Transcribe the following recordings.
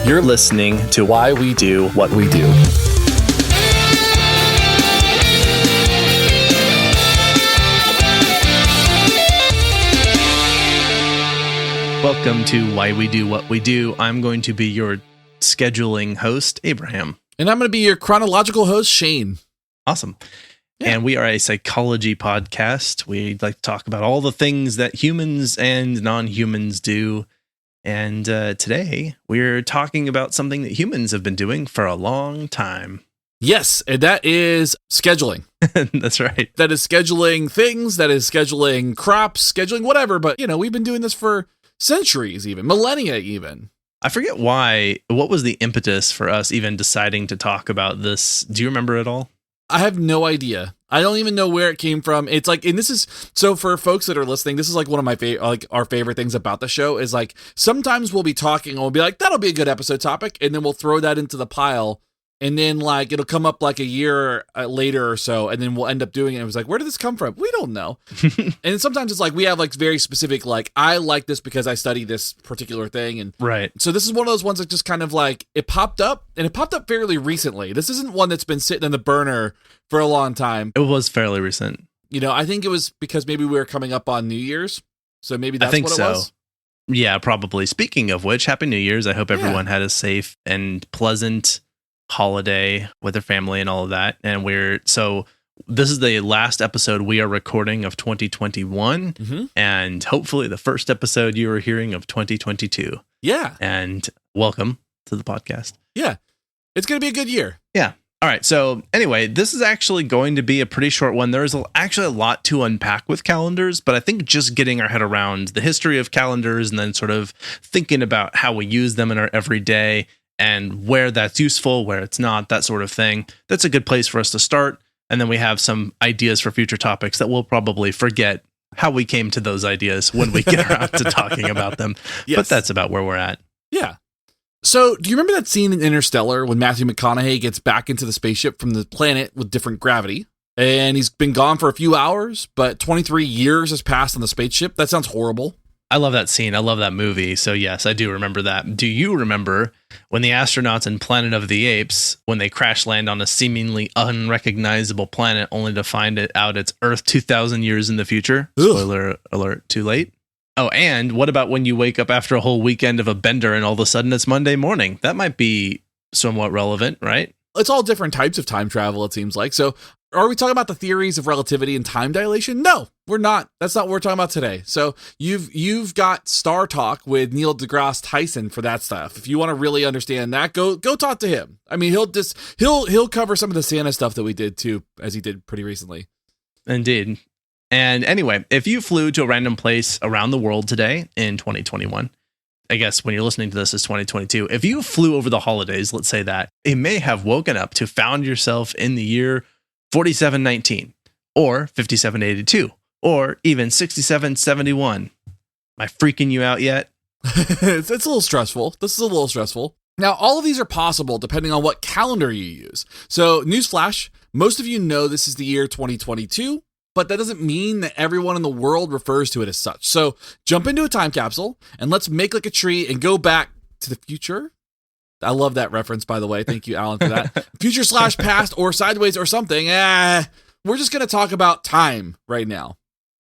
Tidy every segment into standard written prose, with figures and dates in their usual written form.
You're listening to Why We Do What We Do. Welcome to Why We Do What We Do. I'm going to be your scheduling host, Abraham. And I'm going to be your chronological host, Shane. Awesome. Yeah. And we are a psychology podcast. We like to talk about all the things that humans and non-humans do. And today we're talking about something that humans have been doing for a long time. Yes, and that is scheduling. That's right. That is scheduling things, that is scheduling crops, scheduling whatever. But, you know, we've been doing this for centuries, even millennia, even. I forget why. What was the impetus for us even deciding to talk about this? Do you remember at all? I have no idea. I don't even know where it came from. It's like, and this is, so for folks that are listening, this is like one of my favorite, like our favorite things about the show is like, sometimes we'll be talking and we'll be like, that'll be a good episode topic. And then we'll throw that into the pile. And then like, it'll come up like a year later or so. And then we'll end up doing it. It was like, where did this come from? We don't know. And sometimes it's like, we have like very specific, like, I like this because I study this particular thing. And right. So this is one of those ones that just kind of like, it popped up and it popped up fairly recently. This isn't one that's been sitting in the burner for a long time. It was fairly recent. You know, I think it was because maybe we were coming up on New Year's. So maybe that's what it was. Yeah, probably. Speaking of which, Happy New Year's. I hope everyone had a safe and pleasant holiday with their family and all of that. And this is the last episode we are recording of 2021, and hopefully the first episode you are hearing of 2022. Yeah. And welcome to the podcast. Yeah. It's going to be a good year. Yeah. All right. So anyway, this is actually going to be a pretty short one. There's actually a lot to unpack with calendars, but I think just getting our head around the history of calendars and then sort of thinking about how we use them in our everyday and where that's useful, where it's not, that sort of thing. That's a good place for us to start. And then we have some ideas for future topics that we'll probably forget how we came to those ideas when we get around to talking about them. Yes. But that's about where we're at. Yeah. So do you remember that scene in Interstellar when Matthew McConaughey gets back into the spaceship from the planet with different gravity? And he's been gone for a few hours, but 23 years has passed on the spaceship. That sounds horrible. I love that scene. I love that movie. So yes, I do remember that. Do you remember when the astronauts in Planet of the Apes, when they crash land on a seemingly unrecognizable planet only to find it out it's Earth 2,000 years in the future? Ugh. Spoiler alert, too late. Oh, and what about when you wake up after a whole weekend of a bender and all of a sudden it's Monday morning? That might be somewhat relevant, right? It's all different types of time travel, it seems like. So are we talking about the theories of relativity and time dilation? No, we're not. That's not what we're talking about today. So you've got Star Talk with Neil deGrasse Tyson for that stuff. If you want to really understand that, go talk to him. I mean, he'll cover some of the Santa stuff that we did too, as he did pretty recently. Indeed. And anyway, if you flew to a random place around the world today in 2021, I guess when you're listening to this is 2022. If you flew over the holidays, let's say that, it may have woken up to found yourself in the year 4719 or 5782 or even 6771. Am I freaking you out yet? It's a little stressful. This is a little stressful. Now, all of these are possible depending on what calendar you use. So, newsflash, most of you know this is the year 2022. But that doesn't mean that everyone in the world refers to it as such. So jump into a time capsule and let's make like a tree and go back to the future. I love that reference, by the way. Thank you, Alan, for that. Future/past or sideways or something. We're just going to talk about time right now.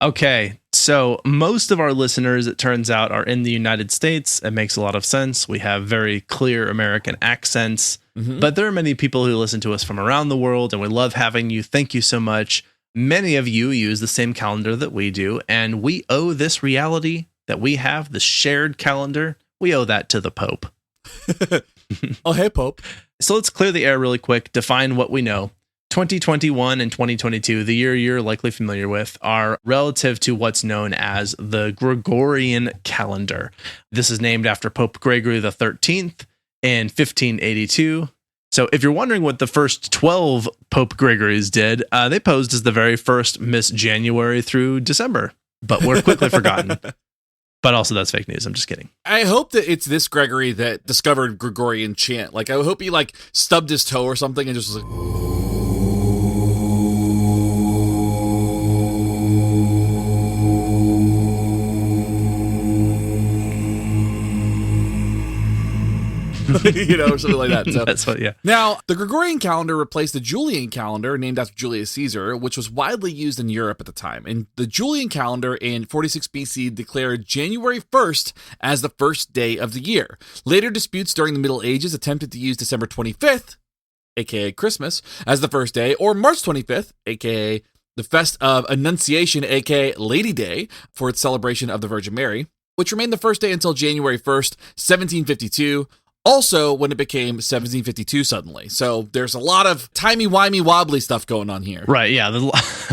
Okay. So most of our listeners, it turns out, are in the United States. It makes a lot of sense. We have very clear American accents, but there are many people who listen to us from around the world, and we love having you. Thank you so much. Many of you use the same calendar that we do, and we owe this reality that we have, the shared calendar, we owe that to the Pope. Oh, hey, Pope. So let's clear the air really quick, define what we know. 2021 and 2022, the year you're likely familiar with, are relative to what's known as the Gregorian Calendar. This is named after Pope Gregory the 13th in 1582. So if you're wondering what the first 12 Pope Gregorys did, they posed as the very first Miss January through December, but were quickly forgotten. But also that's fake news. I'm just kidding. I hope that it's this Gregory that discovered Gregorian chant. Like, I hope he like stubbed his toe or something and just was like... Or something like that. So That's what, yeah. now, the Gregorian calendar replaced the Julian calendar, named after Julius Caesar, which was widely used in Europe at the time. And the Julian calendar in 46 BC declared January 1st as the first day of the year. Later disputes during the Middle Ages attempted to use December 25th, aka Christmas, as the first day, or March 25th, aka the Fest of Annunciation, aka Lady Day, for its celebration of the Virgin Mary, which remained the first day until January 1st, 1752, also when it became 1752 suddenly. So there's a lot of timey-wimey wobbly stuff going on here. Right, yeah,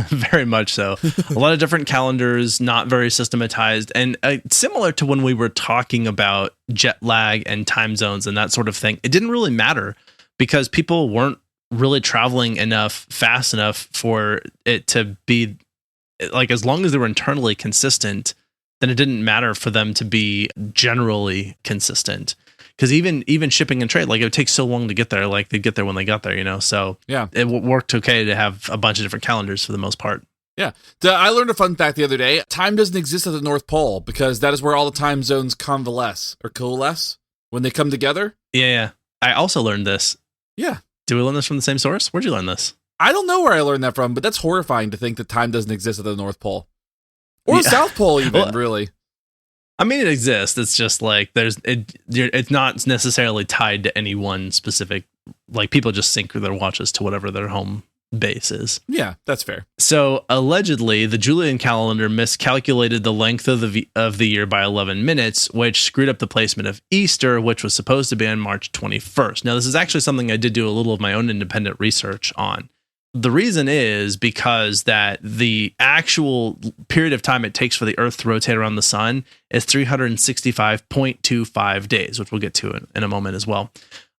very much so. A lot of different calendars, not very systematized, and similar to when we were talking about jet lag and time zones and that sort of thing, it didn't really matter because people weren't really traveling fast enough for it to be, like, as long as they were internally consistent, then it didn't matter for them to be generally consistent. Because even shipping and trade, like, it would take so long to get there, like they'd get there when they got there, so yeah, it worked okay to have a bunch of different calendars for the most part. Yeah. I learned a fun fact the other day. Time doesn't exist at the North Pole because that is where all the time zones coalesce when they come together. Yeah. I also learned this. Yeah. Did we learn this from the same source? Where'd you learn this? I don't know where I learned that from, but that's horrifying to think that time doesn't exist at the North Pole. Or the South Pole, even, really. I mean, it exists. It's just like it's not necessarily tied to any one specific, like, people just sync their watches to whatever their home base is. Yeah, that's fair. So allegedly, the Julian calendar miscalculated the length of the year by 11 minutes, which screwed up the placement of Easter, which was supposed to be on March 21st. Now, this is actually something I did do a little of my own independent research on. The reason is because that the actual period of time it takes for the Earth to rotate around the sun is 365.25 days, which we'll get to in a moment as well.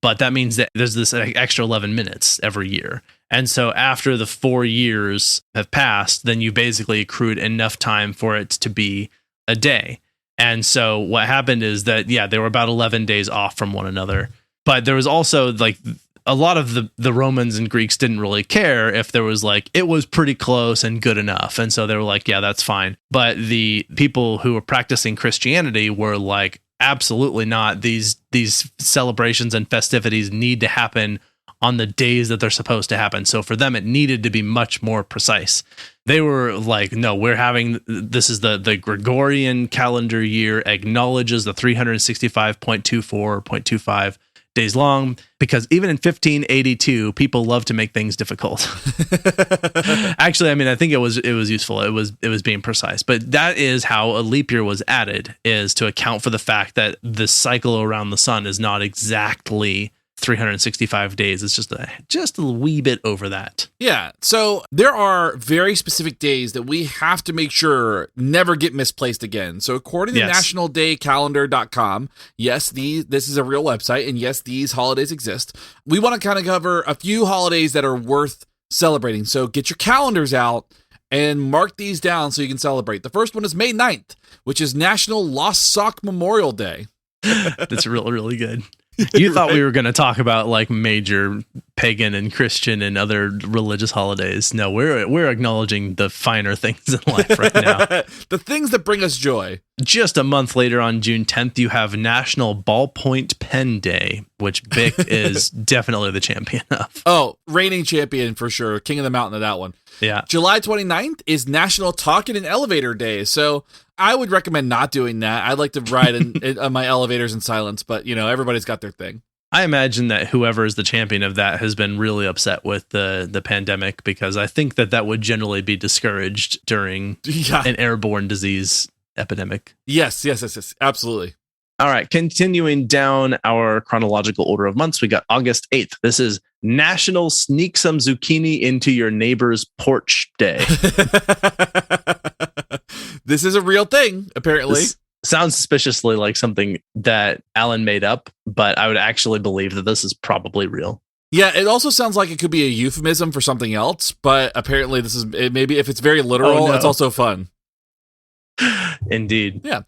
But that means that there's this extra 11 minutes every year. And so after the 4 years have passed, then you basically accrued enough time for it to be a day. And so what happened is that, they were about 11 days off from one another. But there was also, like, a lot of the Romans and Greeks didn't really care if there was, like, it was pretty close and good enough. And so they were like, yeah, that's fine. But the people who were practicing Christianity were like, absolutely not. These celebrations and festivities need to happen on the days that they're supposed to happen. So for them, it needed to be much more precise. They were like, no, this is the Gregorian calendar year acknowledges the 365.24.25 days long, because even in 1582, people love to make things difficult. Actually, I mean, I think it was useful. It was being precise, but that is how a leap year was added, is to account for the fact that the cycle around the sun is not exactly 365 days. It's just a wee bit over that. Yeah. So there are very specific days that we have to make sure never get misplaced again. So according to nationaldaycalendar.com, yes, this is a real website, and yes, these holidays exist. We want to kind of cover a few holidays that are worth celebrating. So get your calendars out and mark these down so you can celebrate. The first one is May 9th, which is National Lost Sock Memorial Day. That's really, really good. You thought we were going to talk about, like, major pagan and Christian and other religious holidays. No, we're acknowledging the finer things in life right now. The things that bring us joy. Just a month later, on June 10th, you have National Ballpoint Pen Day, which Bic is definitely the champion of. Oh, reigning champion for sure. King of the mountain of that one. Yeah. July 29th is National Talk in an Elevator Day. So I would recommend not doing that. I'd like to ride in my elevators in silence, but, everybody's got their thing. I imagine that whoever is the champion of that has been really upset with the pandemic, because I think that would generally be discouraged during an airborne disease epidemic. Yes, absolutely. All right, continuing down our chronological order of months, we got August 8th. This is National Sneak Some Zucchini Into Your Neighbor's Porch Day. This is a real thing, apparently. This sounds suspiciously like something that Alan made up, but I would actually believe that this is probably real. Yeah, it also sounds like it could be a euphemism for something else, but apparently maybe if it's very literal, It's also fun. Indeed. Yeah.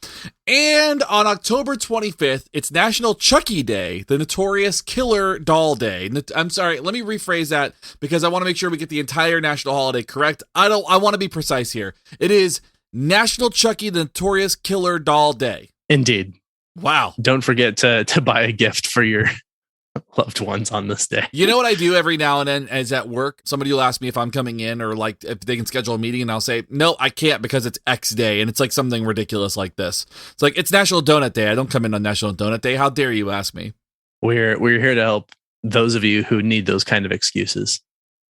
And on October 25th, it's National Chucky Day, the notorious killer doll day. I'm sorry, let me rephrase that because I want to make sure we get the entire national holiday correct. I want to be precise here. It is National Chucky, the notorious killer doll day. Indeed. Wow. Don't forget to buy a gift for your loved ones on this day. You know what I do every now and then is at work, somebody will ask me if I'm coming in or like if they can schedule a meeting, and I'll say, no, I can't because it's X day. And it's like something ridiculous like this. It's like, it's National Donut Day. I don't come in on National Donut Day. How dare you ask me? We're here to help those of you who need those kind of excuses.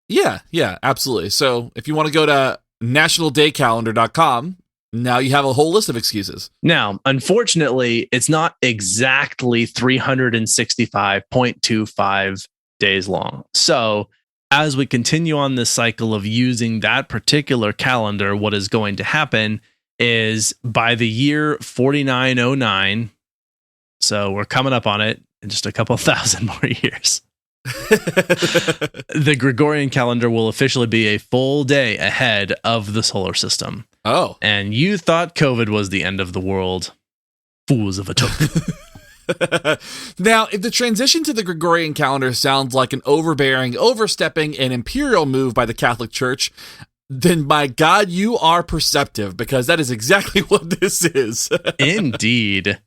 Yeah, absolutely. So if you want to go to nationaldaycalendar.com, now you have a whole list of excuses. Now, unfortunately, it's not exactly 365.25 days long. So as we continue on this cycle of using that particular calendar, what is going to happen is by the year 4909, so we're coming up on it in just a couple thousand more years, the Gregorian calendar will officially be a full day ahead of the solar system. Oh. And you thought COVID was the end of the world. Fools of a took. Now, if the transition to the Gregorian calendar sounds like an overbearing, overstepping, and imperial move by the Catholic Church, then by God, you are perceptive, because that is exactly what this is. Indeed.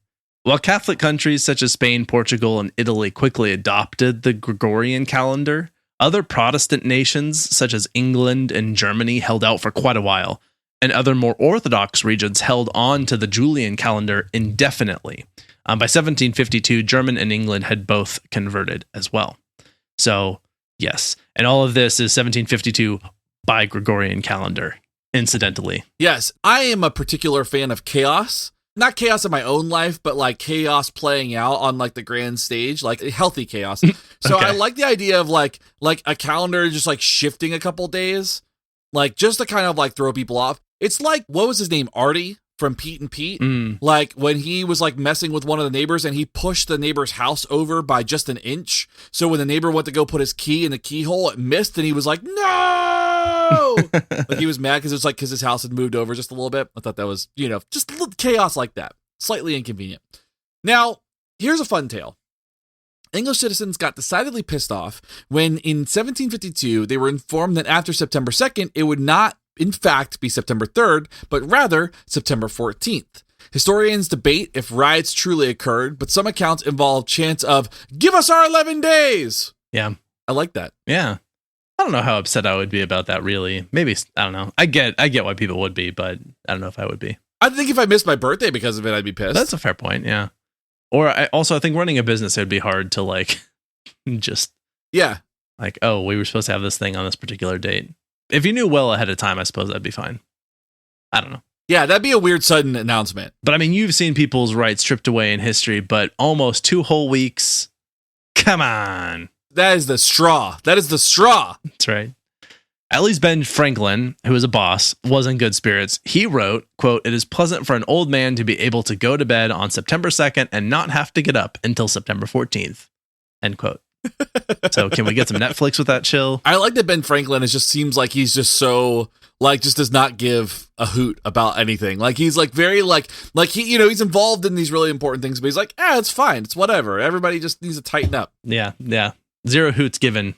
While Catholic countries such as Spain, Portugal, and Italy quickly adopted the Gregorian calendar, other Protestant nations such as England and Germany held out for quite a while, and other more Orthodox regions held on to the Julian calendar indefinitely. By 1752, Germany and England had both converted as well. So, yes, and all of this is 1752 by Gregorian calendar, incidentally. Yes, I am a particular fan of chaos. Not chaos in my own life, but like chaos playing out on like the grand stage, like healthy chaos. So I like the idea of like a calendar just like shifting a couple days, like just to kind of like throw people off. It's like, what was his name? Artie from Pete and Pete. Like when he was like messing with one of the neighbors and he pushed the neighbor's house over by just an inch. So when the neighbor went to go put his key in the keyhole, it missed and he was like, no! Like he was mad because it was like because his house had moved over just a little bit. I thought that was, just a little chaos like that. Slightly inconvenient. Now, here's a fun tale. English citizens got decidedly pissed off when in 1752 they were informed that after September 2nd, it would not in fact be September 3rd, but rather September 14th. Historians debate if riots truly occurred, but some accounts involve chants of, give us our 11 days! Yeah. I like that. Yeah. I don't know how upset I would be about that, really. Maybe, I don't know. I get why people would be, but I don't know if I would be. I think if I missed my birthday because of it, I'd be pissed. That's a fair point, yeah. Or I think running a business, it would be hard to like, just... Yeah. Like, oh, we were supposed to have this thing on this particular date. If you knew well ahead of time, I suppose that'd be fine. I don't know. Yeah, that'd be a weird sudden announcement. But I mean, you've seen people's rights stripped away in history, but almost 2 whole weeks. Come on. That is the straw. That's right. At least Ben Franklin, who was a boss, was in good spirits. He wrote, quote, "It is pleasant for an old man to be able to go to bed on September 2nd and not have to get up until September 14th. End quote. So can we get some Netflix with that chill? I like that Ben Franklin. It just seems like he's just so like just does not give a hoot about anything. Like he's like very like he he's involved in these really important things, but he's like, it's fine, it's whatever. Everybody just needs to tighten up. Yeah. Zero hoots given.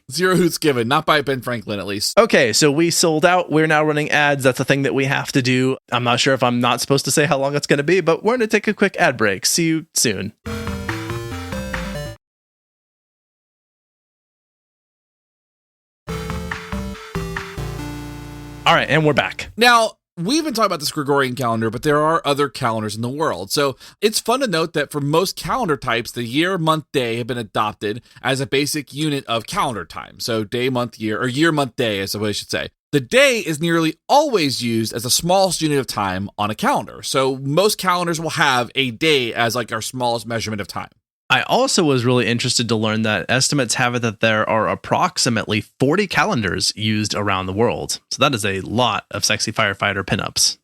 Not by Ben Franklin, at least. Okay, so we sold out. We're now running ads. That's a thing that we have to do. I'm not sure if I'm not supposed to say how long it's going to be, but we're going to take a quick ad break. See you soon. All right, and we're back. Now, we've been talking about this Gregorian calendar, but there are other calendars in the world. So it's fun to note that for most calendar types, the year, month, day have been adopted as a basic unit of calendar time. So day, month, year, or year, month, day, is what I should say. The day is nearly always used as the smallest unit of time on a calendar. So most calendars will have a day as like our smallest measurement of time. I also was really interested to learn that estimates have it that there are approximately 40 calendars used around the world. So that is a lot of sexy firefighter pinups.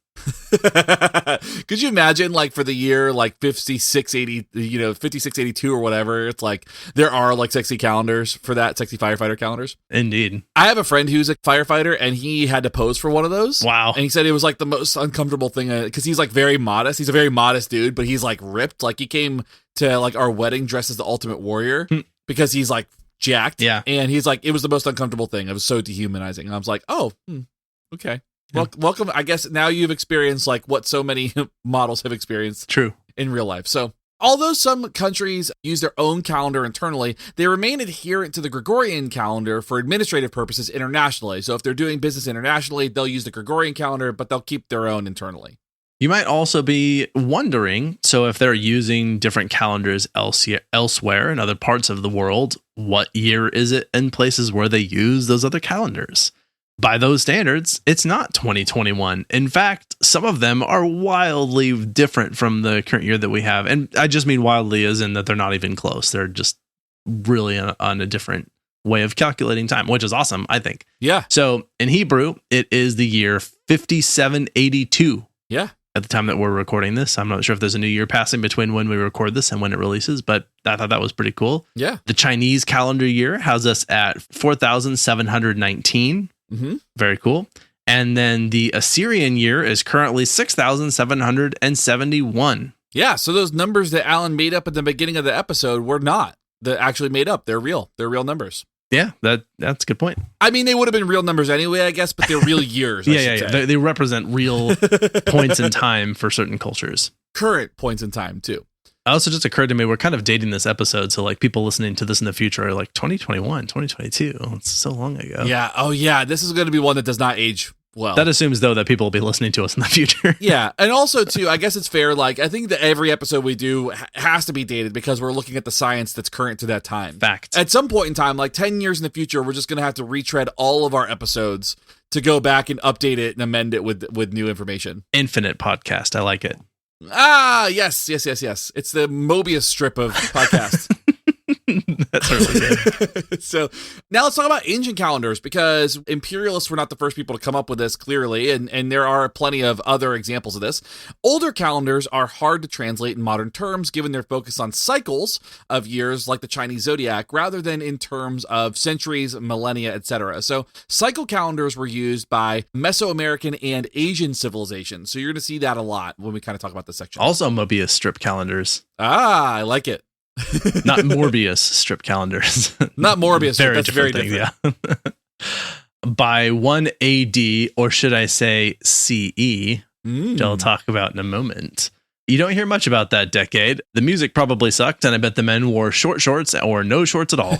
Could you imagine like for the year like 5682 or whatever, it's like there are like sexy calendars for that, sexy firefighter calendars? Indeed. I have a friend who's a firefighter and he had to pose for one of those. Wow. And he said it was like the most uncomfortable thing because he's like very modest. He's a very modest dude, but he's like ripped. Like he came to like our wedding dressed as the Ultimate Warrior because he's like jacked. Yeah. And he's like, it was the most uncomfortable thing. It was so dehumanizing. And I was like, okay. Yeah. Welcome. I guess now you've experienced like what so many models have experienced True. in real life. So Although some countries use their own calendar internally, they remain adherent to the Gregorian calendar for administrative purposes internationally. So if they're doing business internationally, they'll use the Gregorian calendar, but they'll keep their own internally. You might also be wondering, so if they're using different calendars elsewhere in other parts of the world, what year is it in places where they use those other calendars? By those standards, it's not 2021. In fact, some of them are wildly different from the current year that we have. And I just mean wildly as in that they're not even close. They're just really on a different way of calculating time, which is awesome, I think. Yeah. So in Hebrew, it is the year 5782. Yeah. At the time that we're recording this. I'm not sure if there's a new year passing between when we record this and when it releases, but I thought that was pretty cool. Yeah. The Chinese calendar year has us at 4,719. Mm-hmm. Very cool. And then the Assyrian year is currently 6,771. Yeah, so those numbers that Alan made up at the beginning of the episode were not actually made up. They're real. They're real numbers. Yeah, that's a good point. I mean, they would have been real numbers anyway, I guess, but they're real years. Yeah. They represent real points in time for certain cultures. Current points in time, too. It also just occurred to me, we're kind of dating this episode. So like people listening to this in the future are like 2021, 2022. It's so long ago. Yeah. Oh, yeah. This is going to be one that does not age well. That assumes, though, that people will be listening to us in the future. Yeah. And also, too, I guess it's fair. Like, I think that every episode we do has to be dated because we're looking at the science that's current to that time. Fact. At some point in time, like 10 years in the future, we're just going to have to retread all of our episodes to go back and update it and amend it with new information. Infinite podcast. I like it. Ah, yes. It's the Mobius strip of podcasts. That's really good. So now let's talk about ancient calendars, because imperialists were not the first people to come up with this, clearly, and there are plenty of other examples of this. Older calendars are hard to translate in modern terms, given their focus on cycles of years like the Chinese zodiac, rather than in terms of centuries, millennia, etc. So cycle calendars were used by Mesoamerican and Asian civilizations. So you're going to see that a lot when we kind of talk about this section. Also Mobius strip calendars. Ah, I like it. Not Morbius strip calendars. Not Morbius. Very that's different very thing, different. Yeah. By 1 AD, or should I say CE, which I'll talk about in a moment. You don't hear much about that decade. The music probably sucked, and I bet the men wore short shorts or no shorts at all.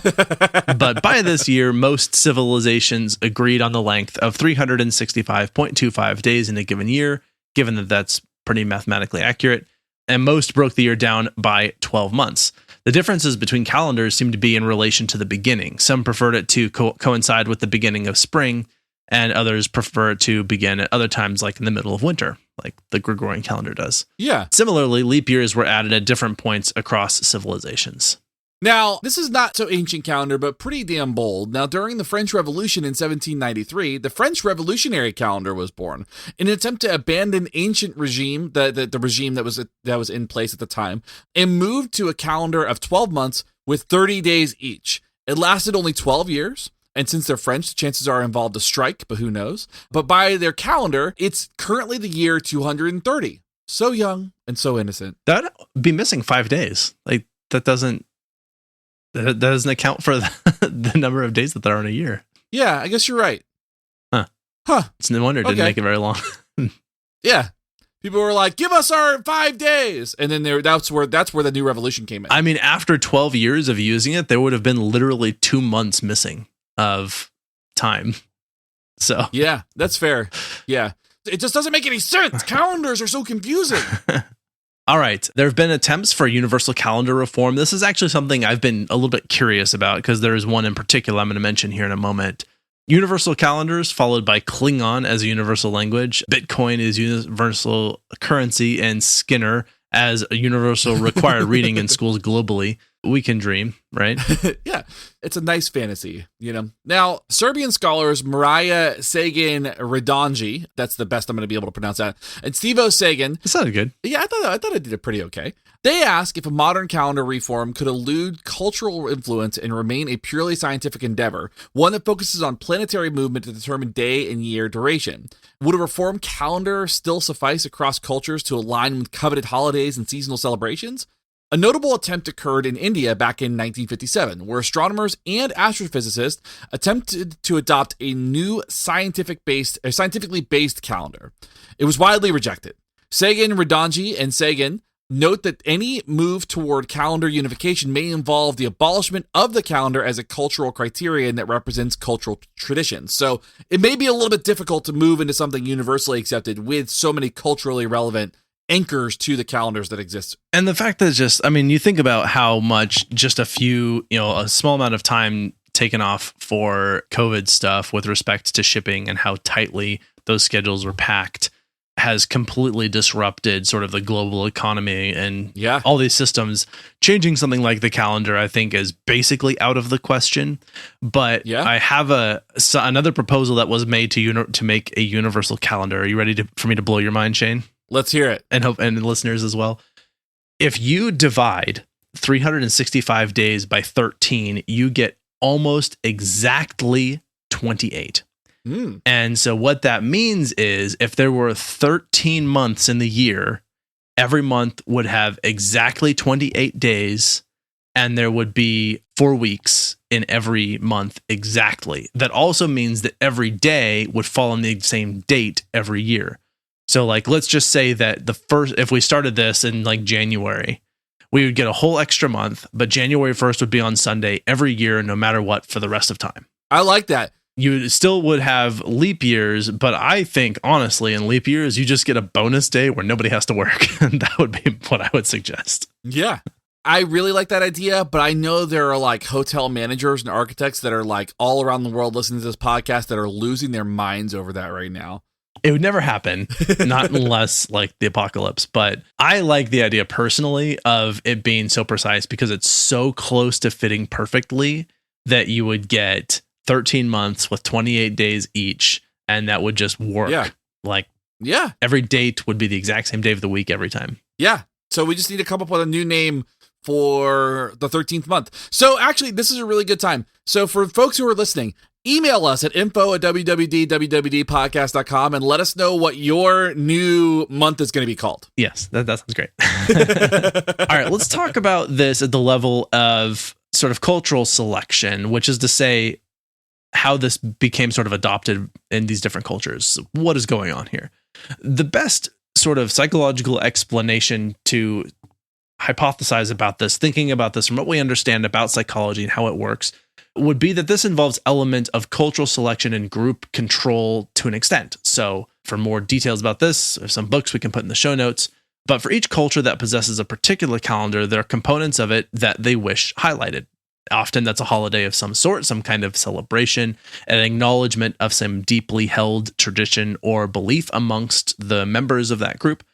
But by this year, most civilizations agreed on the length of 365.25 days in a given year, given that that's pretty mathematically accurate. And most broke the year down by 12 months. The differences between calendars seem to be in relation to the beginning. Some preferred it to coincide with the beginning of spring, and others prefer it to begin at other times, like in the middle of winter, like the Gregorian calendar does. Yeah. Similarly, leap years were added at different points across civilizations. Now, this is not so ancient calendar, but pretty damn bold. Now, during the French Revolution in 1793, the French Revolutionary Calendar was born in an attempt to abandon ancient regime, the regime that was in place at the time, and moved to a calendar of 12 months with 30 days each. It lasted only 12 years, and since they're French, chances are involved a strike, but who knows? But by their calendar, it's currently the year 230. So young and so innocent. That'd be missing 5 days. Like, that doesn't account for the number of days that there are in a year. Yeah, I guess you're right. Huh. It's no wonder it didn't make it very long. Yeah. People were like, give us our 5 days. And then that's where the new revolution came in. I mean, after 12 years of using it, there would have been literally 2 months missing of time. So yeah, that's fair. Yeah. It just doesn't make any sense. Calendars are so confusing. All right. There have been attempts for universal calendar reform. This is actually something I've been a little bit curious about, because there is one in particular I'm going to mention here in a moment. Universal calendars, followed by Klingon as a universal language. Bitcoin is universal currency, and Skinner as a universal required reading in schools globally. We can dream, right? Yeah, it's a nice fantasy, you know. Now, Serbian scholars Marija Sagan-Radonji, that's the best I'm going to be able to pronounce that, and Stevo Sagan. It sounded good. Yeah, I thought I did it pretty okay. They ask if a modern calendar reform could elude cultural influence and remain a purely scientific endeavor, one that focuses on planetary movement to determine day and year duration. Would a reformed calendar still suffice across cultures to align with coveted holidays and seasonal celebrations? A notable attempt occurred in India back in 1957, where astronomers and astrophysicists attempted to adopt a new scientifically based calendar. It was widely rejected. Sagan, Radonji, and Sagan Note that any move toward calendar unification may involve the abolishment of the calendar as a cultural criterion that represents cultural traditions. So it may be a little bit difficult to move into something universally accepted with so many culturally relevant anchors to the calendars that exist. And the fact that you think about how much just a small amount of time taken off for COVID stuff with respect to shipping and how tightly those schedules were packed has completely disrupted sort of the global economy and all these systems. Changing something like the calendar, I think, is basically out of the question. But I have another proposal that was made to make a universal calendar. Are you ready for me to blow your mind, Shane? Let's hear it. And listeners as well. If you divide 365 days by 13, you get almost exactly 28. And so what that means is if there were 13 months in the year, every month would have exactly 28 days, and there would be 4 weeks in every month exactly. That also means that every day would fall on the same date every year. So let's just say that if we started this in January, we would get a whole extra month, but January 1st would be on Sunday every year, no matter what, for the rest of time. I like that. You still would have leap years, but I think, honestly, in leap years, you just get a bonus day where nobody has to work. And that would be what I would suggest. Yeah. I really like that idea, but I know there are hotel managers and architects that are all around the world listening to this podcast that are losing their minds over that right now. It would never happen, not unless the apocalypse. But I like the idea personally of it being so precise because it's so close to fitting perfectly that you would get 13 months with 28 days each, and that would just work. Every date would be the exact same day of the week every time. Yeah. So we just need to come up with a new name for the 13th month. So actually, this is a really good time. So for folks who are listening, email us at info@wwd.podcast.com and let us know what your new month is going to be called. Yes, that sounds great. All right, let's talk about this at the level of sort of cultural selection, which is to say how this became sort of adopted in these different cultures. What is going on here? The best sort of psychological explanation to hypothesize about this, thinking about this from what we understand about psychology and how it works, would be that this involves element of cultural selection and group control to an extent. So for more details about this, there's some books we can put in the show notes. But for each culture that possesses a particular calendar, there are components of it that they wish highlighted. Often that's a holiday of some sort, some kind of celebration, an acknowledgement of some deeply held tradition or belief amongst the members of that group.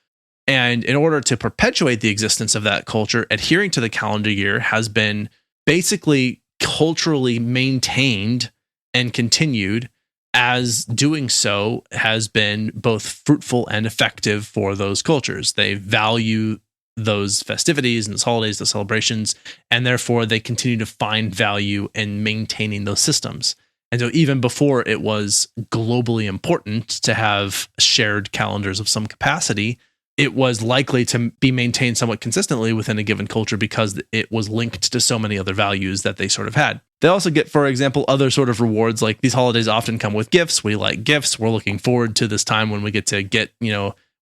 And in order to perpetuate the existence of that culture, adhering to the calendar year has been basically culturally maintained and continued, as doing so has been both fruitful and effective for those cultures. They value those festivities and those holidays, the celebrations, and therefore they continue to find value in maintaining those systems. And so even before it was globally important to have shared calendars of some capacity, it was likely to be maintained somewhat consistently within a given culture because it was linked to so many other values that they sort of had. They also get, for example, other sort of rewards. Like these holidays often come with gifts. We like gifts. We're looking forward to this time when we get to get,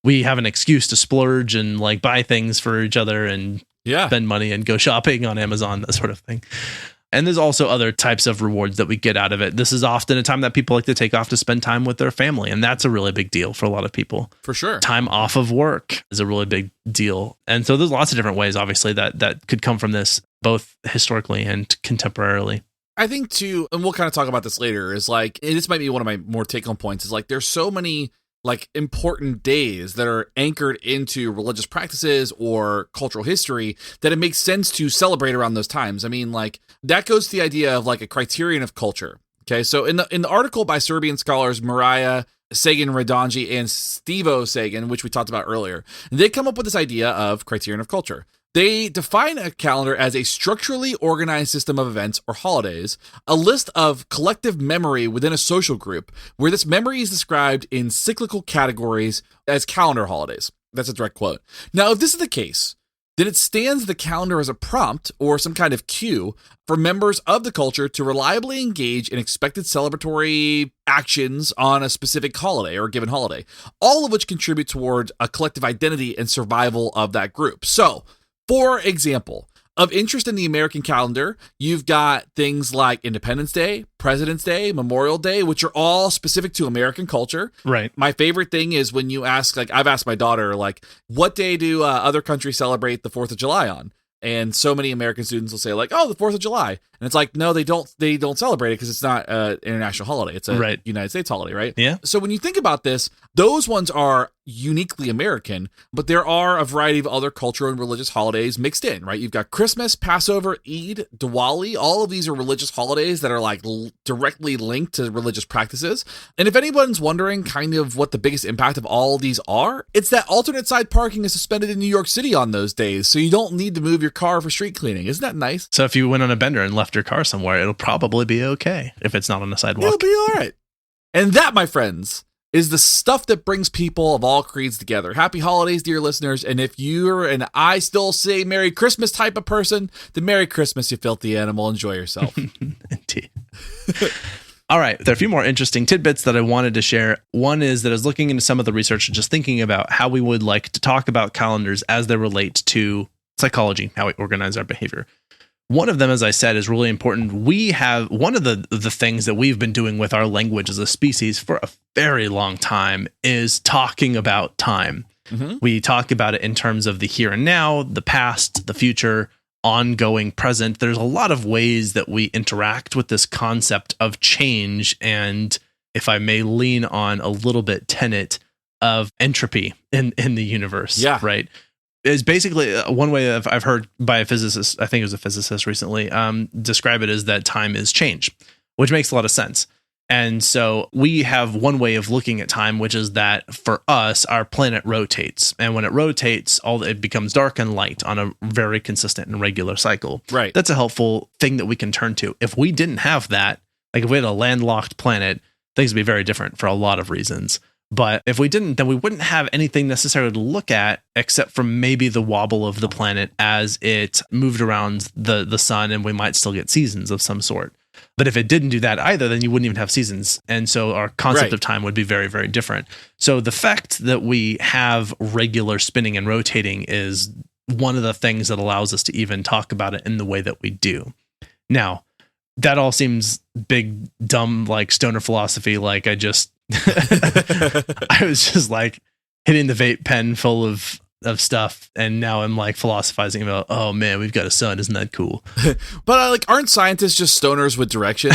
we have an excuse to splurge and buy things for each other and spend money and go shopping on Amazon, that sort of thing. And there's also other types of rewards that we get out of it. This is often a time that people like to take off to spend time with their family. And that's a really big deal for a lot of people. For sure. Time off of work is a really big deal. And so there's lots of different ways, obviously, that could come from this, both historically and contemporarily. I think too, and we'll kind of talk about this later, is this might be one of my more take-home points, is there's so many important days that are anchored into religious practices or cultural history that it makes sense to celebrate around those times. I mean, that goes to the idea of a criterion of culture. Okay, so in the article by Serbian scholars Marija Sagan-Radonji and Stevo Sagan, which we talked about earlier, they come up with this idea of criterion of culture. They define a calendar as a structurally organized system of events or holidays, a list of collective memory within a social group, where this memory is described in cyclical categories as calendar holidays. That's a direct quote. Now, if this is the case, then it stands the calendar as a prompt or some kind of cue for members of the culture to reliably engage in expected celebratory actions on a specific holiday or a given holiday, all of which contribute toward a collective identity and survival of that group. So, for example, of interest in the American calendar, you've got things like Independence Day, President's Day, Memorial Day, which are all specific to American culture. Right. My favorite thing is when you ask, like, I've asked my daughter, like, what day do other countries celebrate the 4th of July on? And so many American students will say, like, oh, the 4th of July. And it's like, no, they don't celebrate it because it's not an international holiday. It's a United States holiday, right? Yeah. So when you think about this, those ones are uniquely American, but there are a variety of other cultural and religious holidays mixed in, right? You've got Christmas, Passover, Eid, Diwali. All of these are religious holidays that are like directly linked to religious practices. And if anyone's wondering kind of what the biggest impact of all of these are, it's that alternate side parking is suspended in New York City on those days, so you don't need to move your car for street cleaning. Isn't that nice? So if you went on a bender and left your car somewhere, it'll probably be okay if it's not on the sidewalk. It'll be all right. And that, my friends, is the stuff that brings people of all creeds together. Happy holidays, dear listeners. And if you're an I still say Merry Christmas type of person, then Merry Christmas, you filthy animal. Enjoy yourself. Indeed. All right. There are a few more interesting tidbits that I wanted to share. One is that I was looking into some of the research and just thinking about how we would like to talk about calendars as they relate to psychology, how we organize our behavior. One of them, as I said, is really important. We have one of the things that we've been doing with our language as a species for a very long time is talking about time. Mm-hmm. We talk about it in terms of the here and now, the past, the future, ongoing present. There's a lot of ways that we interact with this concept of change. And if I may lean on a little bit tenet of entropy in the universe, yeah. Right? Is basically one way I've heard by a physicist, I think it was a physicist recently, describe it as that time is change, which makes a lot of sense. And so we have one way of looking at time, which is that for us, our planet rotates. And when it rotates, it becomes dark and light on a very consistent and regular cycle. Right. That's a helpful thing that we can turn to. If we didn't have that, like if we had a landlocked planet, things would be very different for a lot of reasons. But if we didn't, then we wouldn't have anything necessarily to look at except for maybe the wobble of the planet as it moved around the sun, and we might still get seasons of some sort. But if it didn't do that either, then you wouldn't even have seasons. And so our concept of time would be very, very different. So the fact that we have regular spinning and rotating is one of the things that allows us to even talk about it in the way that we do. Now, that all seems big, dumb, like stoner philosophy. Like I was just like hitting the vape pen full of stuff, and now I'm like philosophizing about, oh man, we've got a sun, isn't that cool? But aren't scientists just stoners with direction?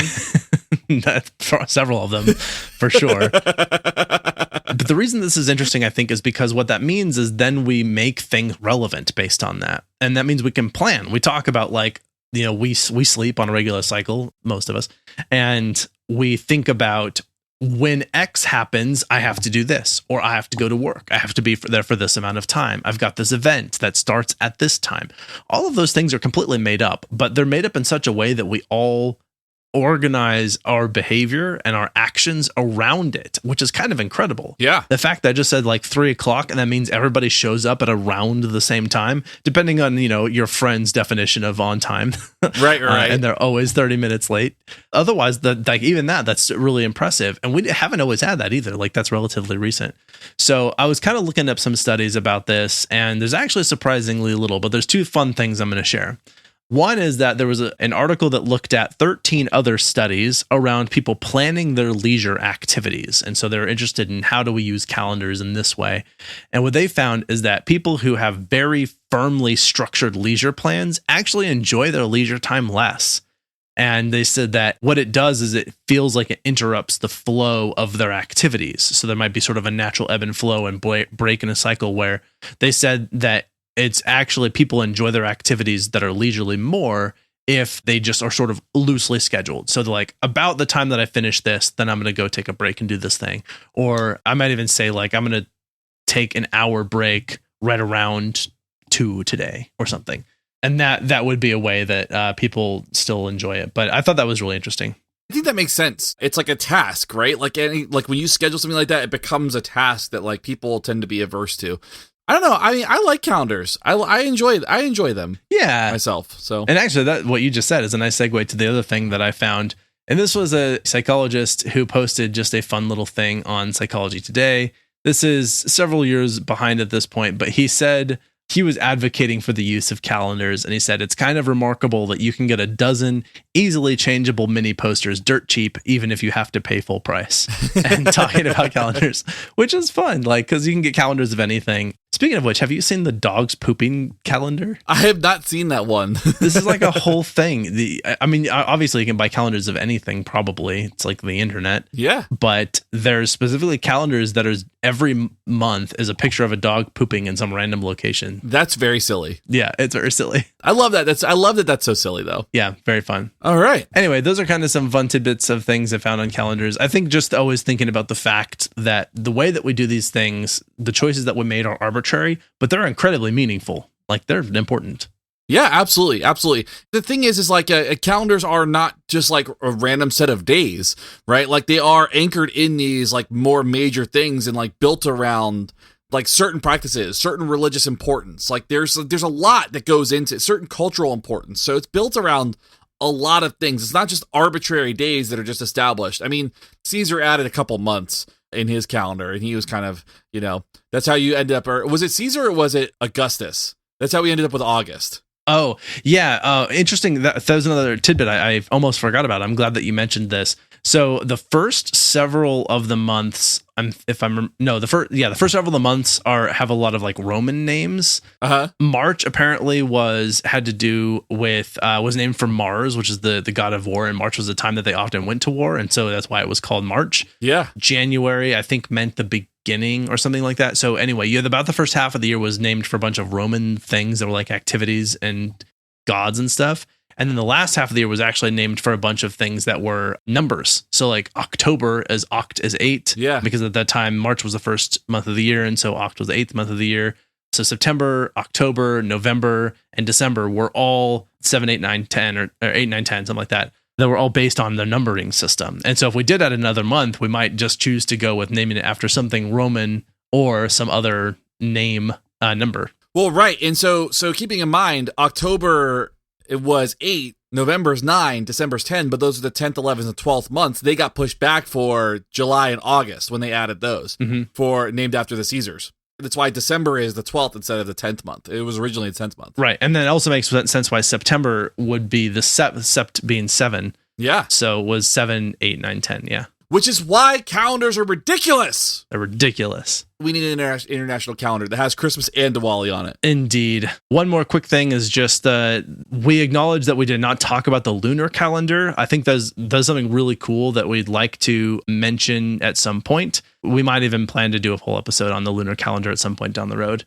Several of them, for sure. But the reason this is interesting, I think, is because what that means is then we make things relevant based on that, and that means we can plan. We talk about like, we sleep on a regular cycle, most of us, and we think about, when X happens, I have to do this, or I have to go to work. I have to be there for this amount of time. I've got this event that starts at this time. All of those things are completely made up, but they're made up in such a way that we all organize our behavior and our actions around it, which is kind of incredible. Yeah. The fact that I just said like 3:00, and that means everybody shows up at around the same time, depending on, your friend's definition of on time. Right. And they're always 30 minutes late. Otherwise, that's really impressive. And we haven't always had that either. Like that's relatively recent. So I was kind of looking up some studies about this, and there's actually surprisingly little, but there's two fun things I'm going to share. One is that there was an article that looked at 13 other studies around people planning their leisure activities. And so they're interested in how do we use calendars in this way. And what they found is that people who have very firmly structured leisure plans actually enjoy their leisure time less. And they said that what it does is it feels like it interrupts the flow of their activities. So there might be sort of a natural ebb and flow and break in a cycle, where they said that it's actually people enjoy their activities that are leisurely more if they just are sort of loosely scheduled. So they're like, about the time that I finish this, then I'm going to go take a break and do this thing. Or I might even say like, I'm going to take an hour break right around 2 today or something. And that would be a way that people still enjoy it. But I thought that was really interesting. I think that makes sense. It's like a task, right? Like when you schedule something like that, it becomes a task that like people tend to be averse to. I don't know. I mean, I like calendars. I enjoy them Yeah. myself. So, And actually, that what you just said is a nice segue to the other thing that I found. And this was a psychologist who posted just a fun little thing on Psychology Today. This is several years behind at this point, but he said he was advocating for the use of calendars. And he said, it's kind of remarkable that you can get a dozen easily changeable mini posters dirt cheap, even if you have to pay full price. And talking about calendars, which is fun, like, because you can get calendars of anything. Speaking of which, have you seen the dogs pooping calendar? I have not seen that one. This is like a whole thing. I mean, obviously you can buy calendars of anything, probably. It's like the internet. Yeah. But there's specifically calendars that is every month is a picture of a dog pooping in some random location. That's very silly. Yeah, it's very silly. I love that. I love that that's so silly, though. Yeah, very fun. All right. Anyway, those are kind of some fun tidbits of things I found on calendars. I think just always thinking about the fact that the way that we do these things, the choices that we made are arbitrary, but they're incredibly meaningful. Like, they're important. Yeah, absolutely. Absolutely. The thing is like calendars are not just like a random set of days, right? Like they are anchored in these like more major things and like built around like certain practices, certain religious importance. Like there's a lot that goes into it, certain cultural importance. So it's built around a lot of things. It's not just arbitrary days that are just established. I mean, Caesar added a couple months in his calendar and he was kind of, that's how you ended up, or was it Caesar or was it Augustus? That's how we ended up with August. Oh, yeah. Interesting. That was another tidbit I almost forgot about. I'm glad that you mentioned this. So the first several of the months, the first several of the months have a lot of like Roman names. Uh-huh. March apparently was named for Mars, which is the god of war, and March was the time that they often went to war, and so that's why it was called March. Yeah. January, I think, meant the beginning or something like that. So anyway, about the first half of the year was named for a bunch of Roman things that were like activities and gods and stuff. And then the last half of the year was actually named for a bunch of things that were numbers. So like October is 8. Yeah. Because at that time, March was the first month of the year. And so Oct was the 8th month of the year. So September, October, November, and December were all 7, 8, 9, 10 or 8, 9, 10, something like that. They were all based on the numbering system. And so if we did add another month, we might just choose to go with naming it after something Roman or some other name number. Well, right. And so keeping in mind, October, it was 8, November's 9, December's 10, but those are the 10th, 11th, and 12th months. They got pushed back for July and August when they added those for named after the Caesars. That's why December is the 12th instead of the 10th month. It was originally the 10th month. Right. And then it also makes sense why September would be the sept being 7. Yeah. So it was 7, 8, 9, 10. Yeah. Which is why calendars are ridiculous. They're ridiculous. We need an international calendar that has Christmas and Diwali on it. Indeed. One more quick thing is just we acknowledge that we did not talk about the lunar calendar. I think that's something really cool that we'd like to mention at some point. We might even plan to do a whole episode on the lunar calendar at some point down the road.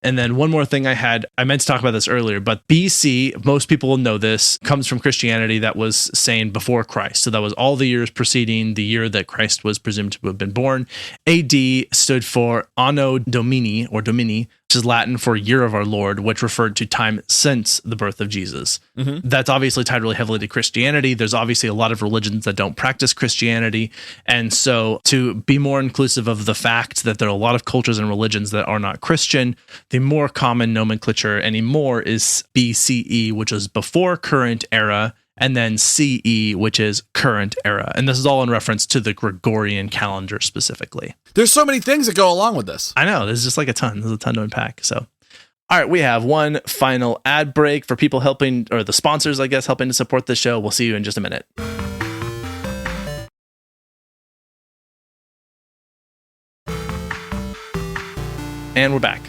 And then one more thing I meant to talk about this earlier, but BC, most people will know this, comes from Christianity that was saying before Christ. So that was all the years preceding the year that Christ was presumed to have been born. AD stood for Anno Domini, or Domini, which is Latin for year of our Lord, which referred to time since the birth of Jesus. Mm-hmm. That's obviously tied really heavily to Christianity. There's obviously a lot of religions that don't practice Christianity. And so to be more inclusive of the fact that there are a lot of cultures and religions that are not Christian, the more common nomenclature anymore is BCE, which is before current era, and then CE, which is current era. And this is all in reference to the Gregorian calendar specifically. There's so many things that go along with this. I know. There's just like a ton. There's a ton to unpack. So, all right, we have one final ad break for people helping, or the sponsors, I guess, helping to support this show. We'll see you in just a minute. And we're back.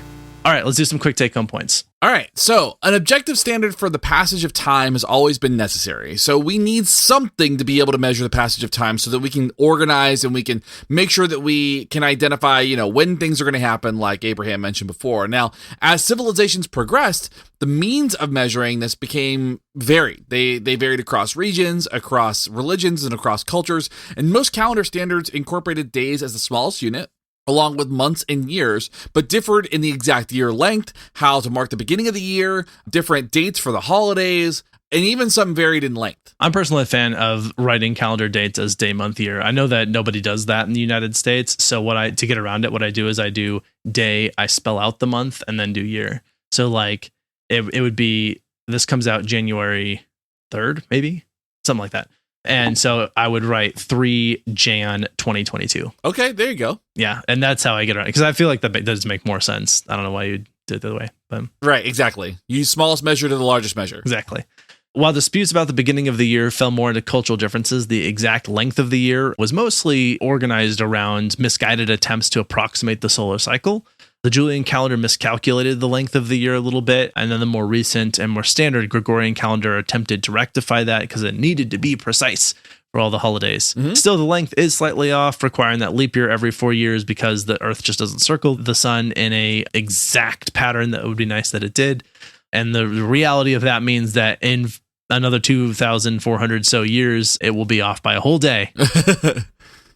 All right, let's do some quick take-home points. All right, so an objective standard for the passage of time has always been necessary. So we need something to be able to measure the passage of time so that we can organize and we can make sure that we can identify, when things are going to happen, like Abraham mentioned before. Now, as civilizations progressed, the means of measuring this became varied. They varied across regions, across religions, and across cultures, and most calendar standards incorporated days as the smallest unit, along with months and years, but differed in the exact year length, how to mark the beginning of the year, different dates for the holidays, and even some varied in length. I'm personally a fan of writing calendar dates as day, month, year. I know that nobody does that in the United States. So to get around it, what I do is I do day, I spell out the month, and then do year. So like it would be, this comes out January 3rd, maybe something like that. And so I would write 3 Jan 2022. Okay, there you go. Yeah. And that's how I get around it. Because I feel like that does make more sense. I don't know why you did it the other way. But right, exactly. Use smallest measure to the largest measure. Exactly. While disputes about the beginning of the year fell more into cultural differences, the exact length of the year was mostly organized around misguided attempts to approximate the solar cycle. The Julian calendar miscalculated the length of the year a little bit, and then the more recent and more standard Gregorian calendar attempted to rectify that because it needed to be precise for all the holidays. Mm-hmm. Still, the length is slightly off, requiring that leap year every 4 years because the Earth just doesn't circle the sun in a exact pattern that would be nice that it did. And the reality of that means that in another 2,400 so years, it will be off by a whole day.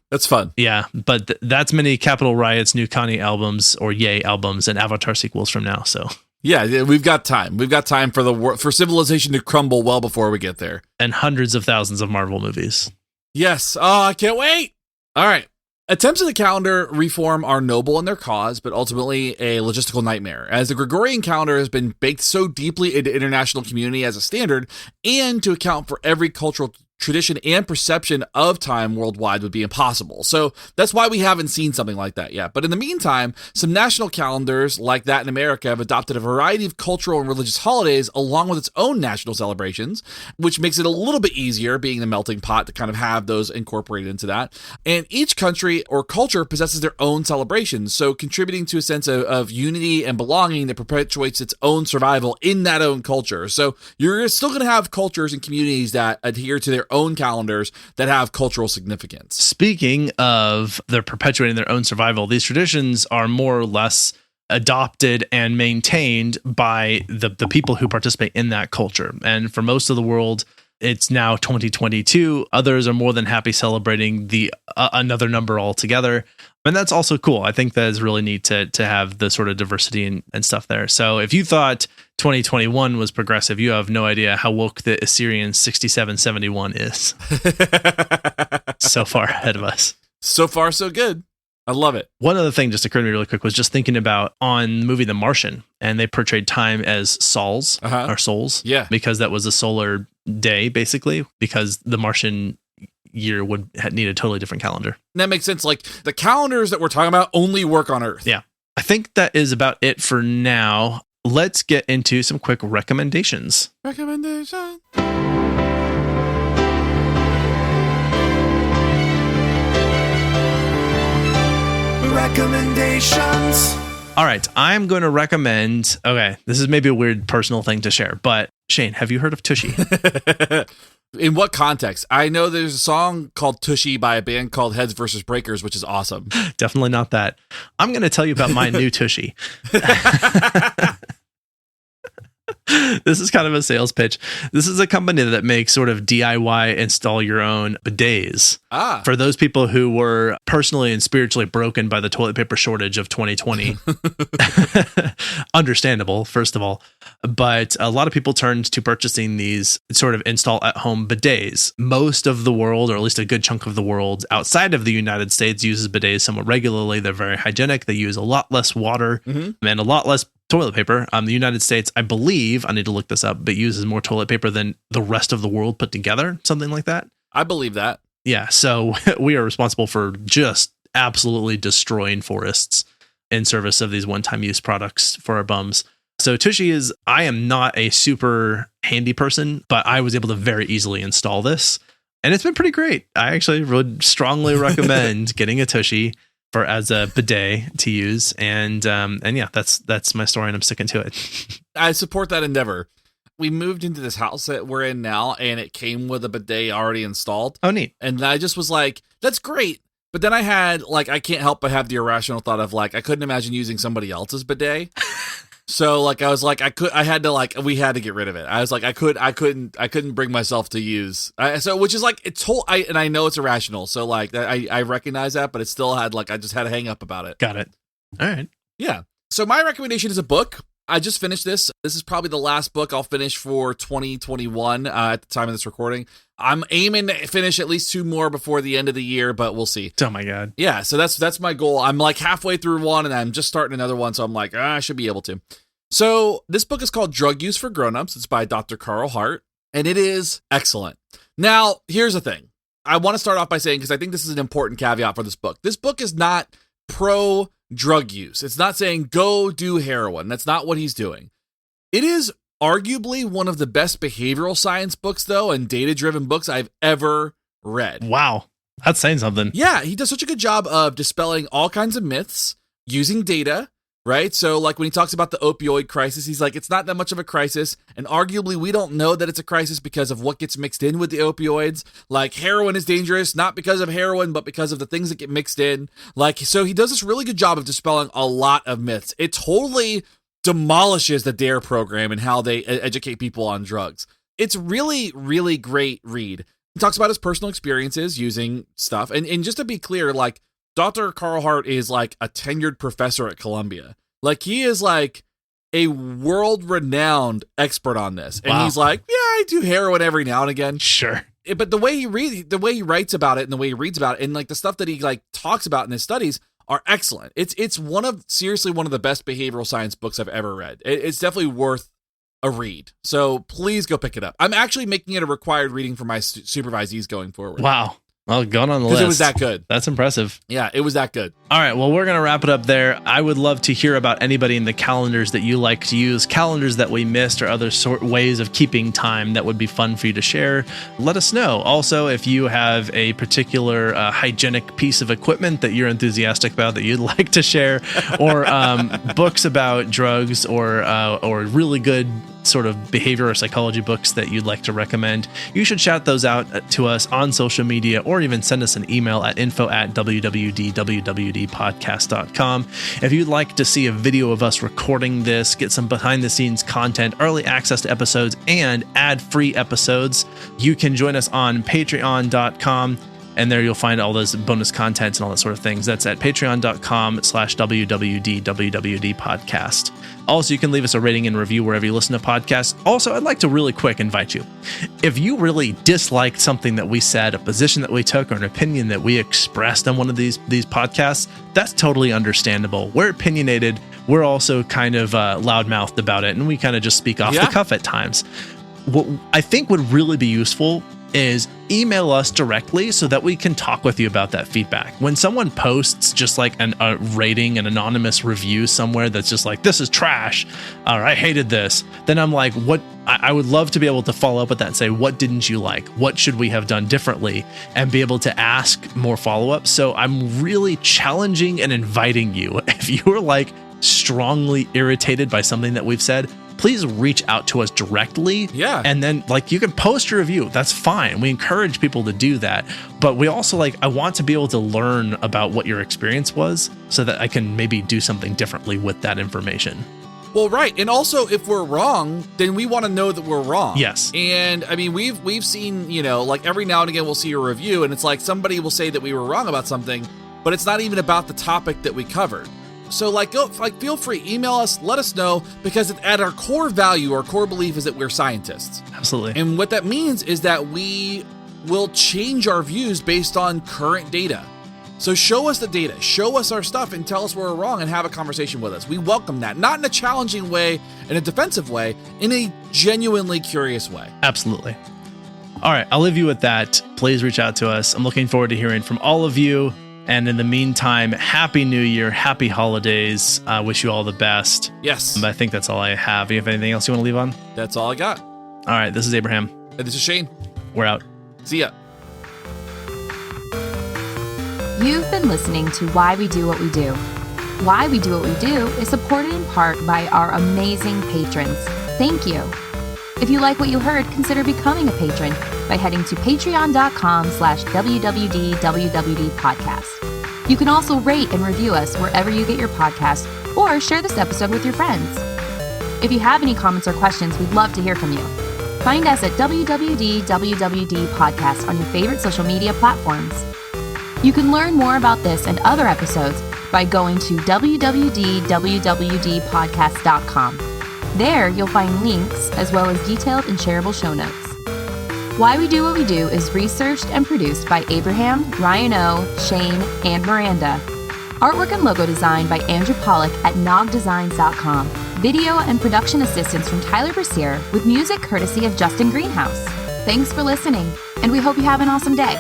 That's fun. Yeah, but that's many Capitol Riot's new Kanye albums or Ye albums and Avatar sequels from now. So yeah, we've got time. We've got time for civilization to crumble well before we get there. And hundreds of thousands of Marvel movies. Yes. Oh, I can't wait. All right. Attempts at the calendar reform are noble in their cause, but ultimately a logistical nightmare, as the Gregorian calendar has been baked so deeply into international community as a standard, and to account for every cultural tradition and perception of time worldwide would be impossible. So that's why we haven't seen something like that yet. But in the meantime, some national calendars like that in America have adopted a variety of cultural and religious holidays along with its own national celebrations, which makes it a little bit easier, being the melting pot, to kind of have those incorporated into that. And each country or culture possesses their own celebrations, so contributing to a sense of unity and belonging that perpetuates its own survival in that own culture. So you're still going to have cultures and communities that adhere to their own calendars that have cultural significance. Speaking of they're perpetuating their own survival, these traditions are more or less adopted and maintained by the people who participate in that culture. And for most of the world, it's now 2022. Others are more than happy celebrating the another number altogether. And that's also cool. I think that is really neat to have the sort of diversity and stuff there. So if you thought 2021 was progressive, you have no idea how woke the Assyrian 6771 is. So far ahead of us. So far, so good. I love it. One other thing just occurred to me really quick was just thinking about on the movie The Martian, and they portrayed time as sols or souls. Yeah. Because that was a solar day, basically, because the Martian year would need a totally different calendar. That makes sense. Like the calendars that we're talking about only work on Earth. Yeah. I think that is about it for now. Let's get into some quick recommendations. Recommendations. All right, I'm going to recommend, okay, this is maybe a weird personal thing to share, but Shane, have you heard of Tushy? In what context? I know there's a song called Tushy by a band called Heads vs. Breakers, which is awesome. Definitely not that. I'm going to tell you about my new Tushy. This is kind of a sales pitch. This is a company that makes sort of DIY install your own bidets. For those people who were personally and spiritually broken by the toilet paper shortage of 2020. Understandable, first of all. But a lot of people turned to purchasing these sort of install at home bidets. Most of the world, or at least a good chunk of the world outside of the United States, uses bidets somewhat regularly. They're very hygienic. They use a lot less water and a lot less toilet paper. The United States, I believe, I need to look this up, but uses more toilet paper than the rest of the world put together, something like that. I believe that. Yeah, so we are responsible for just absolutely destroying forests in service of these one-time use products for our bums. So Tushy is, I am not a super handy person, but I was able to very easily install this, and it's been pretty great. I actually would strongly recommend getting a Tushy as a bidet to use, and yeah, that's my story, and I'm sticking to it. I support that endeavor. We moved into this house that we're in now, and it came with a bidet already installed. Oh, neat. And I just was like, that's great. But then I had, like, I can't help but have the irrational thought of, like, I couldn't imagine using somebody else's bidet. So, like, I was like, we had to get rid of it. I was like, I couldn't bring myself to use. Which is like, and I know it's irrational. So, like, I recognize that, but it still had, like, I just had a hang up about it. Got it. All right. Yeah. So my recommendation is a book. I just finished this. This is probably the last book I'll finish for 2021 at the time of this recording. I'm aiming to finish at least 2 more before the end of the year, but we'll see. Oh my God. Yeah, so that's my goal. I'm like halfway through one and I'm just starting another one, so I'm like, I should be able to. So this book is called Drug Use for Grownups. It's by Dr. Carl Hart, and it is excellent. Now, here's the thing. I want to start off by saying, because I think this is an important caveat for this book. This book is not pro drug use. It's not saying go do heroin. That's not what he's doing. It is arguably one of the best behavioral science books, though, and data-driven books I've ever read. Wow. That's saying something. Yeah, he does such a good job of dispelling all kinds of myths using data, right? So like when he talks about the opioid crisis, he's like, it's not that much of a crisis. And arguably, we don't know that it's a crisis because of what gets mixed in with the opioids. Like heroin is dangerous, not because of heroin, but because of the things that get mixed in. Like, so he does this really good job of dispelling a lot of myths. It totally demolishes the DARE program and how they educate people on drugs. It's really, really great read. He talks about his personal experiences using stuff. And just to be clear, like Dr. Carl Hart is like a tenured professor at Columbia. Like he is like a world-renowned expert on this. And he's like, yeah, I do heroin every now and again. Sure. But the way he writes about it and the way he reads about it and like the stuff that he like talks about in his studies are excellent. It's seriously one of the best behavioral science books I've ever read. It's definitely worth a read. So please go pick it up. I'm actually making it a required reading for my supervisees going forward. Wow. Well, going on the list. Because it was that good. That's impressive. Yeah, it was that good. All right. Well, we're going to wrap it up there. I would love to hear about anybody in the calendars that you like to use, calendars that we missed, or other ways of keeping time that would be fun for you to share. Let us know. Also, if you have a particular hygienic piece of equipment that you're enthusiastic about that you'd like to share, or books about drugs, or really good sort of behavior or psychology books that you'd like to recommend, you should shout those out to us on social media, or even send us an email at info@wwd.wwdpodcast.com. If you'd like to see a video of us recording this, get some behind the scenes content, early access to episodes, and ad-free episodes, you can join us on patreon.com. And there you'll find all those bonus contents and all that sort of things. That's at patreon.com/WWD podcast. Also, you can leave us a rating and review wherever you listen to podcasts. Also, I'd like to really quick invite you. If you really disliked something that we said, a position that we took, or an opinion that we expressed on one of these podcasts, that's totally understandable. We're opinionated. We're also kind of loudmouthed about it, and we kind of just speak off the cuff at times. What I think would really be useful is email us directly so that we can talk with you about that feedback. When someone posts just like a rating, an anonymous review somewhere that's just like, this is trash, or I hated this, then I'm like, I would love to be able to follow up with that and say, what didn't you like? What should we have done differently? And be able to ask more follow-up. So I'm really challenging and inviting you. If you're like strongly irritated by something that we've said, please reach out to us directly. Yeah. And then like you can post your review. That's fine. We encourage people to do that. But we also I want to be able to learn about what your experience was so that I can maybe do something differently with that information. Well, right. And also, if we're wrong, then we want to know that we're wrong. Yes. And I mean, we've seen, like every now and again we'll see a review and it's like somebody will say that we were wrong about something, but it's not even about the topic that we covered. So feel free, email us, let us know, because at our core value, our core belief is that we're scientists. Absolutely. And what that means is that we will change our views based on current data. So show us the data, show us our stuff, and tell us where we're wrong and have a conversation with us. We welcome that, not in a challenging way, in a defensive way, in a genuinely curious way. Absolutely. All right, I'll leave you with that. Please reach out to us. I'm looking forward to hearing from all of you. And in the meantime, Happy New Year, Happy Holidays. I wish you all the best. Yes. I think that's all I have. Do you have anything else you want to leave on? That's all I got. All right, this is Abraham. And this is Shane. We're out. See ya. You've been listening to Why We Do What We Do. Why We Do What We Do is supported in part by our amazing patrons. Thank you. If you like what you heard, consider becoming a patron by heading to patreon.com/WWDWWD podcast. You can also rate and review us wherever you get your podcast, or share this episode with your friends. If you have any comments or questions, we'd love to hear from you. Find us at WWDWWD podcast on your favorite social media platforms. You can learn more about this and other episodes by going to WWDWWDpodcast.com. There, you'll find links as well as detailed and shareable show notes. Why We Do What We Do is researched and produced by Abraham, Ryan O, Shane, and Miranda. Artwork and logo design by Andrew Pollock at nogdesigns.com. Video and production assistance from Tyler Brasier with music courtesy of Justin Greenhouse. Thanks for listening, and we hope you have an awesome day.